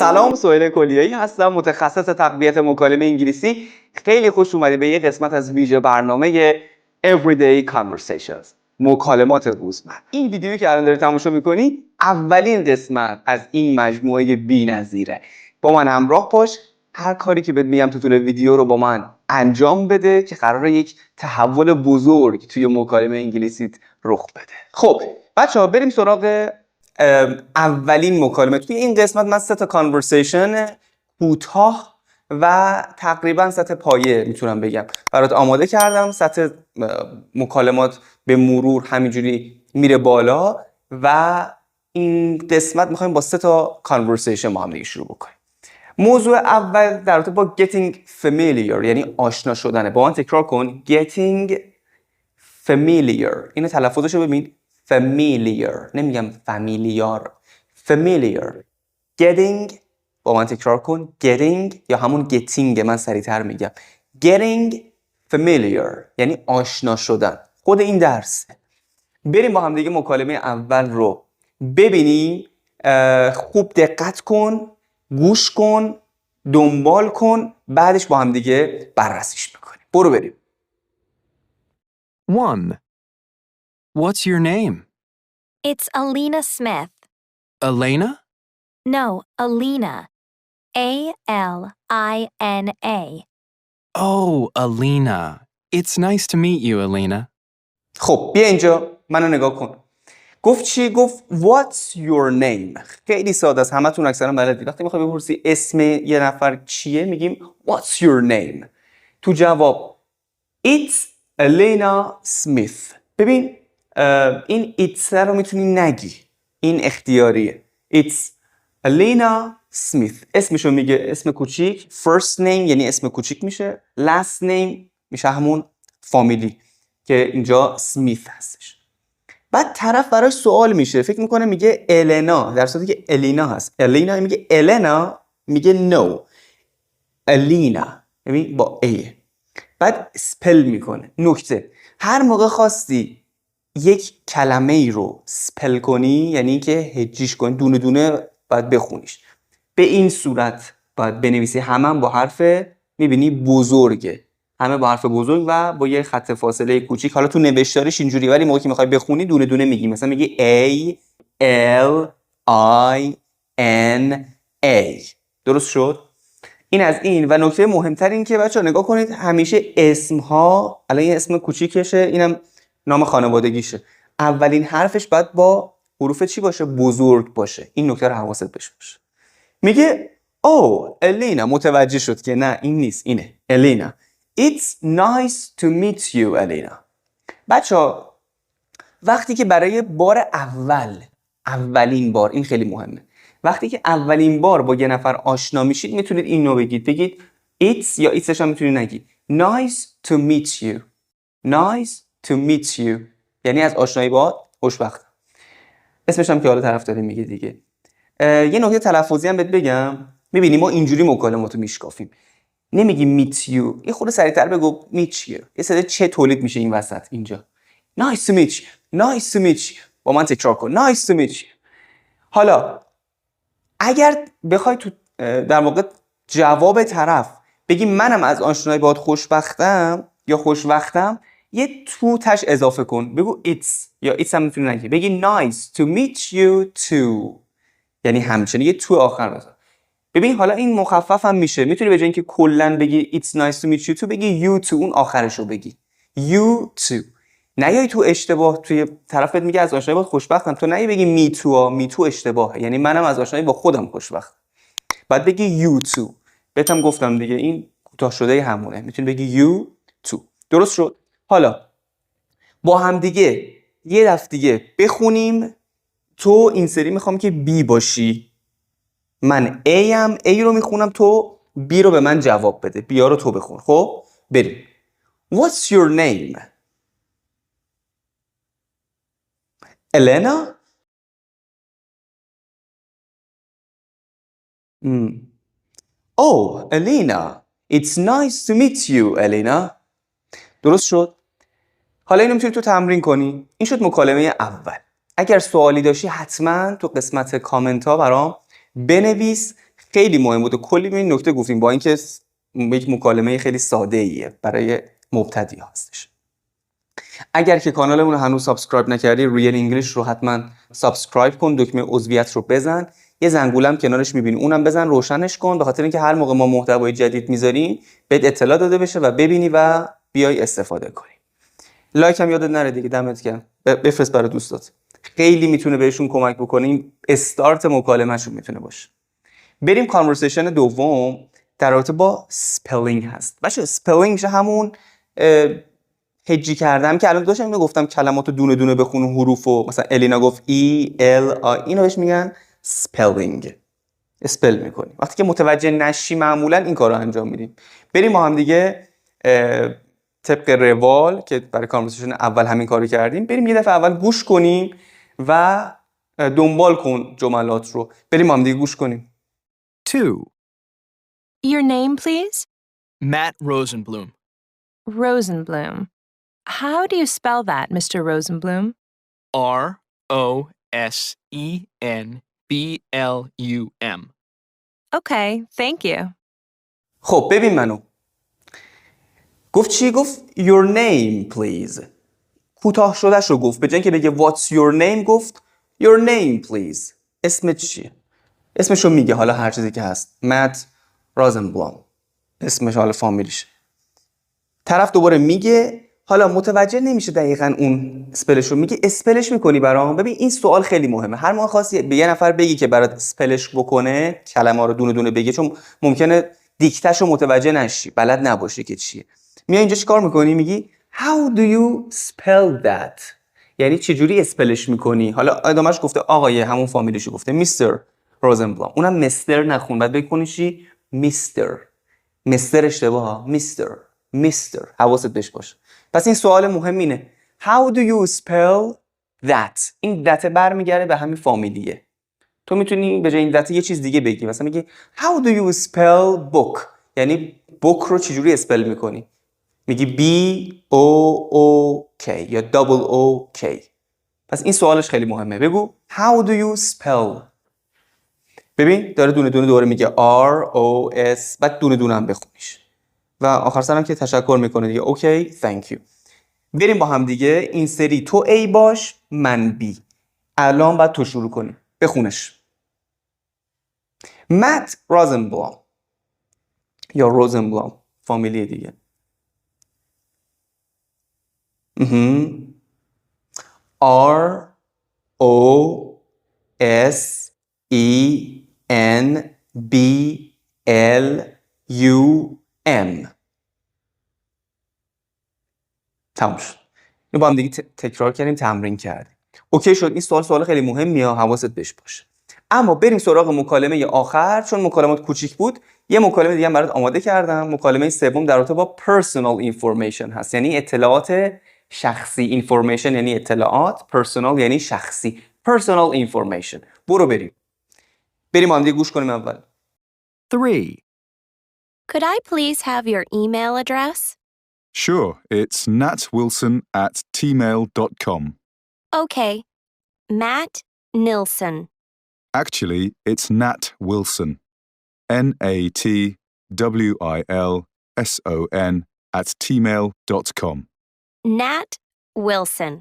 سلام، سهیل کلیایی هستم، متخصص تقویت مکالمه انگلیسی. خیلی خوش اومدید به یه قسمت از ویژه برنامه Everyday Conversations، مکالمات روزمره. این ویدیویی که الان داری تماشا می‌کنی اولین قسمت از این مجموعه بی‌نظیره. با من همراه باش، هر کاری که بهت میگم تو طول ویدیو رو با من انجام بده که قراره یک تحول بزرگ توی مکالمه انگلیسیت رخ بده. خب بچه‌ها، بریم سراغ اولین مکالمه. توی این قسمت من 3 تا کانورسیشن کوتاه و تقریبا سطح پایه میتونم بگم برات آماده کردم. سطح مکالمات به مرور همینجوری میره بالا و این قسمت میخوایم با 3 تا کانورسیشن با هم دیگه شروع بکنیم. موضوع اول در رابطه با getting familiar، یعنی آشنا شدنه. با من تکرار کن. getting familiar. اینو تلفظش رو ببین. familiar، نمیگم familiar. familiar. getting، با من تکرار کن. getting یا همون getting، من سریعتر میگم. getting familiar یعنی آشنا شدن. خود این درس. بریم با هم دیگه مکالمه اول رو ببینیم. خوب دقت کن، گوش کن، دنبال کن، بعدش با هم دیگه بررسیش میکنیم. برو بریم. 1. What's your name? It's Alina Smith. Elena? No, Alina. A-L-I-N-A. Oh, Alina. It's nice to meet you, Elena. خب بیا اینجا، منو نگاه کن. گفت چی؟ گفت What's your name؟ خیلی ساده است، همتون اکثرا بلدید. وقتی میخوای بپرسی اسم یه نفر چیه میگیم What's your name؟ تو جواب It's Elena Smith. ببین این it's رو میتونی نگی، این اختیاریه. It's Elena Smith. اسمشو میگه، اسم کوچیک. First name یعنی اسم کوچیک میشه. Last name میشه همون فامیلی که اینجا سمیث هستش. بعد طرف براش سوال میشه، فکر میکنه میگه النا، در صورتی که الینا هست. الینا میگه النا، میگه نو الینا، ببین با ای. بعد سپل میکنه. نکته، هر موقع خواستی یک کلمه ای رو سپل کنی، یعنی که هجیش کنی، دونه دونه باید بخونیش. به این صورت باید بنویسی، همه با حرف میبینی بزرگه، همه با حرف بزرگ و با یه خط فاصله کوچیک. حالا تو نوشتارش اینجوری، ولی موقعی که میخوای بخونی دونه دونه میگی. مثلا میگی A L I N A. درست شد؟ این از این. و نکته مهمتر این که بچه‌ها نگاه کنید، همیشه اسم ها، الان یه اسم کوچیکشه، اینم نام خانوادگیشه، اولین حرفش باید با حروف چی باشه؟ بزرگ باشه. این نکته رو حواست بشه. میگه او الینا، متوجه شد که نه این نیست، اینه الینا. It's nice to meet you الینا. بچه‌ها وقتی که برای بار اولین بار، این خیلی مهمه، وقتی که اولین بار با یه نفر آشنا میشید میتونید اینو بگید it's، یا it'ش هم میتونید نگید. Nice to meet you. Nice to meet you یعنی از آشنایی با خوشبختم. اسمش هم که حالا طرفداری میگه دیگه. یه نکته تلفظی هم بهت بگم. میبینی ما اینجوری مکالماتو میشکافیم، نمیگی meet you، یه خورده سریعتر بگو meet you. یه صدای چه تولید میشه این وسط اینجا. Nice to meet you. Nice to meet you. با من تکرار کن. Nice to meet you. حالا اگر بخوای تو در واقع جواب طرف بگی منم از آشنایی باهات خوشبختم یا خوشوقتم، یه تو تش اضافه کن، بگو it's، یا it's هم میتونی نگی، بگی nice to meet you too، یعنی همچنین یه تو آخر بذار. ببین حالا این مخفف هم میشه، میتونی به جای اینکه کلا بگی it's nice to meet you too بگی you too، اون آخرش رو بگی you too. نیای تو اشتباه، توی طرفت میگه از آشنایی با خوشبختم، تو نیای بگی me too. me too اشتباهه، یعنی منم از آشنایی با خودم خوشبختم. بعد بگی you too. بهتم گفتم دیگه این کوتاه شده همونه، میتونی بگی you too. درست شد؟ حالا با هم دیگه یه دفعه دیگه بخونیم. تو این سری میخوام که B باشی، من A ام، A رو میخونم، تو B رو به من جواب بده. B رو تو بخون. خب بریم. What's your name? Elena? Oh, Elena. It's nice to meet you, Elena. درست شد؟ حالا اینو میتونی تو تمرین کنی. این شد مکالمه اول. اگر سوالی داشتی حتما تو قسمت کامنت ها برام بنویس. خیلی مهم بود و کلی به این نکته گفتیم، با اینکه یک مکالمه خیلی ساده ایه برای مبتدی هستش. اگر که کانالمون رو هنوز سابسکرایب نکردی، ریل انگلیش رو حتما سابسکرایب کن، دکمه عضویت رو بزن، یه زنگوله هم کنارش می‌بینی اونم بزن، روشنش کن، به خاطر اینکه هر موقع ما محتوای جدید میذاریم بهت اطلاع داده بشه و ببینی و بیای استفاده کنی. لایک هم یادت نره دیگه، دمت گرم. بفرست برای دوستات، خیلی میتونه بهشون کمک بکنیم، استارت مکالمهشون میتونه باشه. بریم کانورسیشن دوم در رابطه با سپلینگ هست. بچه سپلینگ میشه همون هجی کردم که الان داشتم میگفتم کلمات رو دونه دونه بخونم، حروف و مثلا الینا گفت ای ال آی، اینو بهش میگن سپلینگ. اسپل میکنیم. وقتی که متوجه نشی معمولا این کارو انجام میدیم. بریم با هم دیگه طبق روال که برای کانورسیشن اول همین کارو کردیم، بریم یه دفعه اول گوش کنیم و دنبال کن جملات رو. بریم با هم دیگه گوش کنیم. 2. Your name, please? Matt Rosenblum. Rosenblum. How do you spell that, Mr. Rosenblum? Rosenblum. Okay, thank you. خب ببین منو. گفت چی؟ گفت your name please. کوتاه شدهش رو گفت، به جای اینکه بگه what's your name گفت your name please. اسمت چیه؟ اسمشو میگه، حالا هر چیزی که هست. مت رازنبلوم اسمش، حالا فامیلیشه. طرف دوباره میگه، حالا متوجه نمیشه دقیقاً اون اسپلش رو میگه، اسپلش میکنی برام. ببین این سوال خیلی مهمه. هر موقع خواستی به یه نفر بگی که برات اسپلش بکنه، کلمه رو دونه دونه بگی، چون ممکنه دیکتهشو متوجه نشی، بلد نباشی که چیه. میای اینجا چیکار میکنی؟ میگی how do you spell that، یعنی چجوری اسپلش میکنی. حالا ادامهش گفته آقای همون فامیلیشو گفته میستر روزنبلوم، اونم مستر نخون، بعد بکنی چی؟ میستر. مستر اشتباهه، میستر. حواست بهش باشه. پس این سوال مهم اینه how do you spell that. این that برمیگره به همین فامیلیه. تو میتونی به جای این that یه چیز دیگه بگی، مثلا میگی how do you spell book، یعنی book رو چجوری اسپل میکنی؟ میگی B O O K یا double O K. پس این سوالش خیلی مهمه. بگو how do you spell. ببین داره دونه دونه دوره میگه R O S، بعد دونه دونه هم بخونیش و آخر سرم که تشکر میکنه دیگه اوکی thank you. بریم با هم دیگه. این سری تو A باش، من B. الان بعد تو شروع کنی، بخونش. مت رازنبلوم یا روزنبلوم، فامیلی دیگه. R O S E N B L U M. تموم شد. اینو با هم دیگه تکرار کردیم، تمرین کردیم. اوکی شد. این سوال خیلی مهمیه، حواست بهش باشه. اما بریم سراغ مکالمه آخر، چون مکالمات کوچیک بود. یه مکالمه دیگه هم برات آماده کردم. مکالمه سوم در رابطه با personal information هست، یعنی اطلاعات شخصی. information یعنی اطلاعات، personal یعنی شخصی. personal information. برو بریم با هم دیگه گوش کنیم اول. 3. Could I please have your email address? Sure, it's natwilson@tmail.com. Okay. Matt Nilsson. Actually, it's Nat Wilson. NatWilson @tmail.com. Nat Wilson.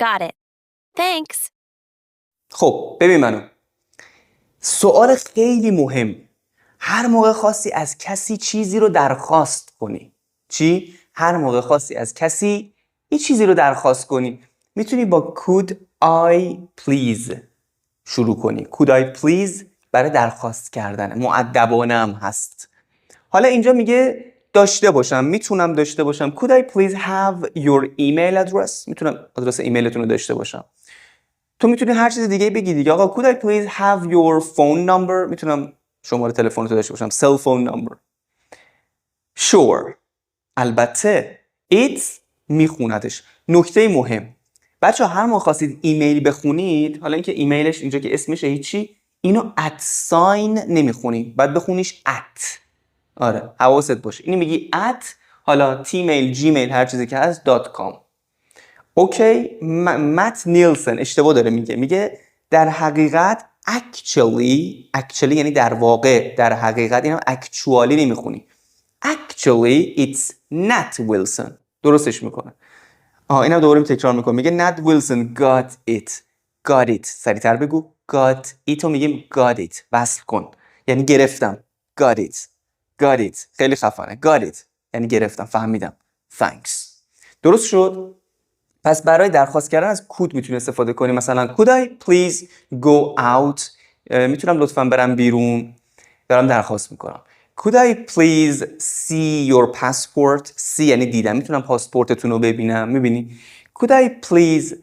Got it. Thanks. خب ببین منو. سوال خیلی مهم. هر موقع خواستی از کسی چیزی رو درخواست کنی. چی؟ هر موقع خواستی از کسی یه چیزی رو درخواست کنی، میتونی با could I please شروع کنی. could I please برای درخواست کردن، مؤدبانه هم هست. حالا اینجا میگه داشته باشم، میتونم داشته باشم. could I please have your email address، میتونم آدرس ایمیلتون رو داشته باشم. تو میتونی هر چیز دیگه بگی دیگه. آقا could I please have your phone number، میتونم شماره تلفن تو داشته باشم. cell phone number. sure، البته. it's میخوندش. نکته مهم بچه ها، هر موقع خواستید ایمیل بخونید، حالا اینکه ایمیلش اینجا که اسمشه هیچی، اینو at sign نمیخونید، بعد بخونیش at. آره حواست باشه. اینو میگی at، حالا تیمیل جیمیل هر چیزی که هست .com. اوکی. مت نیلسن اشتباه داره میگه در حقیقت actually یعنی در واقع، در حقیقت. اینم actually نمیخونی. Actually it's Nat Wilson. درستش میکنه. اینم دوباره تکرار میکنه. میگه Nat Wilson got it. سریعتر بگو. got it رو میگیم got it. وصل کن. یعنی گرفتم. got it. خیلی خفنه. got it. یعنی گرفتم. فهمیدم. thanks. درست شد؟ پس برای درخواست کردن از could میتونی استفاده کنی. مثلا could I please go out. میتونم لطفاً برم بیرون. دارم درخواست میکنم. Could I please see your passport? see یعنی دیدم. میتونم پاسپورتتون رو ببینم. میبینی؟ Could I please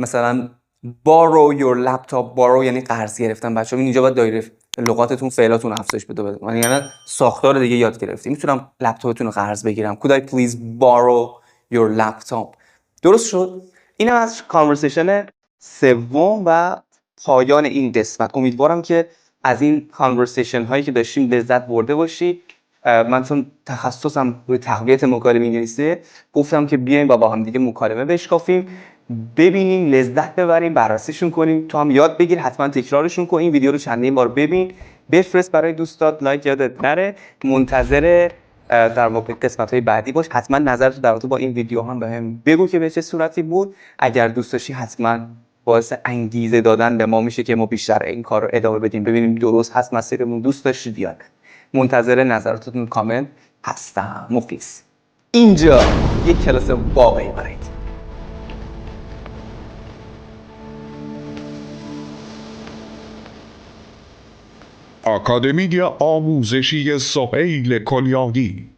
مثلا borrow your laptop. borrow یعنی قرض گرفتم. بچه‌ها اینجا باید دایره لغاتتون فعلاتون افزایش بده. یعنی ساختار دیگه یاد گرفتی. میتونم لپتاپتون رو قرض بگیرم. Could I please borrow your laptop. درست شد؟ اینم از کانورسیشن سوم و پایان این قسمت. امیدوارم که از این کانورسیشن هایی که داشتیم لذت برده باشید. من چون تخصصم روی تقویت مکالمه انگلیسی، گفتم که بیایم با هم دیگه مکالمه بشکافیم، ببینیم، لذت ببریم، بررسیشون کنیم. تو هم یاد بگیر، حتما تکرارشون کن. این ویدیو رو چندین بار ببین، بفرست برای دوستات، لایک یادت نره. منتظر در واقع قسمت‌های بعدی باش. حتما نظرت در رابطه با این ویدیو هم بهم بگو که به چه صورتی بود. اگر دوست داشتی حتما باعث انگیزه دادن به ما میشه که ما بیشتر این کار رو ادامه بدیم، ببینیم درست هست مسیرمون، دوست داشتید یا نه. منتظر نظراتتون کامنت هستم. مفیس اینجا یک کلاس واقعی برید. آکادمی آموزشی سهیل کلیانی